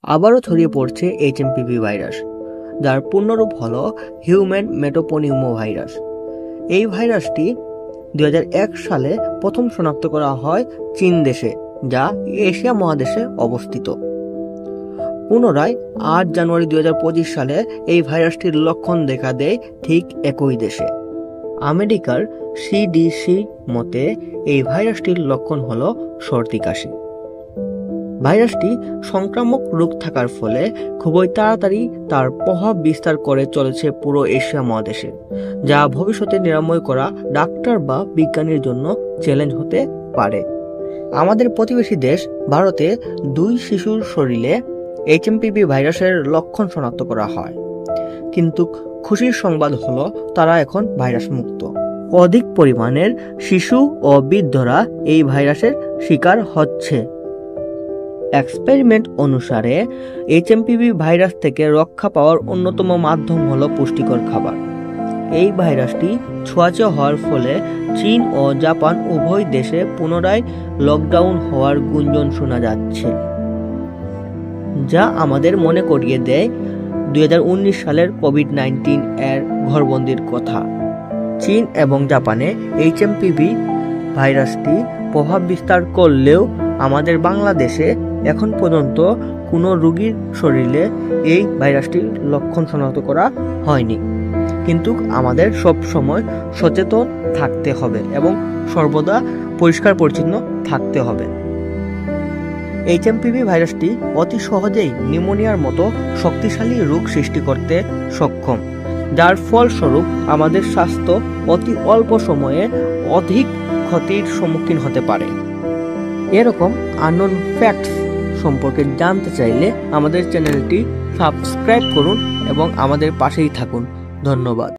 আবারও ছড়িয়ে পড়ছে এইচএমপিভি ভাইরাস, যার পূর্ণরূপ হল হিউম্যান মেটোপনিউমো ভাইরাস। এই ভাইরাসটি 2001 সালে প্রথম শনাক্ত করা হয় চীন দেশে, যা এশিয়া মহাদেশে অবস্থিত। পুনরায় 8 জানুয়ারি 2025 সালে এই ভাইরাসটির লক্ষণ দেখা দেয় ঠিক একই দেশে। আমেরিকার সিডিসি মতে এই ভাইরাসটির লক্ষণ হল সর্দি কাশি। ভাইরাসটি সংক্রামক রোগ থাকার ফলে খুবই তাড়াতাড়ি তার প্রভাব বিস্তার করে চলেছে পুরো এশিয়া মহাদেশে, যা ভবিষ্যতে নিরাময় করা ডাক্তার বা বিজ্ঞানীর জন্য চ্যালেঞ্জ হতে পারে। আমাদের প্রতিবেশী দেশ ভারতে 2 শিশুর শরীরে এইচএমপিভি ভাইরাসের লক্ষণ শনাক্ত করা হয়, কিন্তু খুশির সংবাদ হলো তারা এখন ভাইরাস মুক্ত। অধিক পরিমাণের শিশু ও বৃদ্ধরা এই ভাইরাসের শিকার হচ্ছে। এক্সপেরিমেন্ট অনুসারে এইচএমপিভি ভাইরাস থেকে রক্ষা পাওয়ার অন্যতম মাধ্যম হলো পুষ্টিকর খাবার। এই ভাইরাসটি ছোঁয়াচে হওয়ার ফলে চীন ও জাপান উভয় দেশে পুনরায় লকডাউন হওয়ার গুঞ্জন শোনা যাচ্ছে, যা আমাদের মনে করিয়ে দেয় 2019 সালের কোভিড-19 এর ঘরবন্দির কথা। চীন এবং জাপানে এইচএমপিভি ভাইরাসটি প্রভাব বিস্তার করলেও আমাদের বাংলাদেশে এখন পর্যন্ত কোনো রোগীর শরীরে এই ভাইরাসটির লক্ষণ শনাক্ত করা হয়নি। কিন্তু আমাদের সব সময় সচেতন থাকতে হবে এবং সর্বদা পরিষ্কার পরিচ্ছন্ন থাকতে হবে। এইচএমপিভি ভাইরাসটি অতি সহজেই নিউমোনিয়ার মতো শক্তিশালী রোগ সৃষ্টি করতে সক্ষম, যার ফলস্বরূপ আমাদের স্বাস্থ্য অতি অল্প সময়ে অধিক ক্ষতির সম্মুখীন হতে পারে। এরকম আননোন ফ্যাক্টস সম্পর্কে জানতে চাইলে আমাদের চ্যানেলটি সাবস্ক্রাইব করুন এবং আমাদের পাশেই থাকুন। ধন্যবাদ।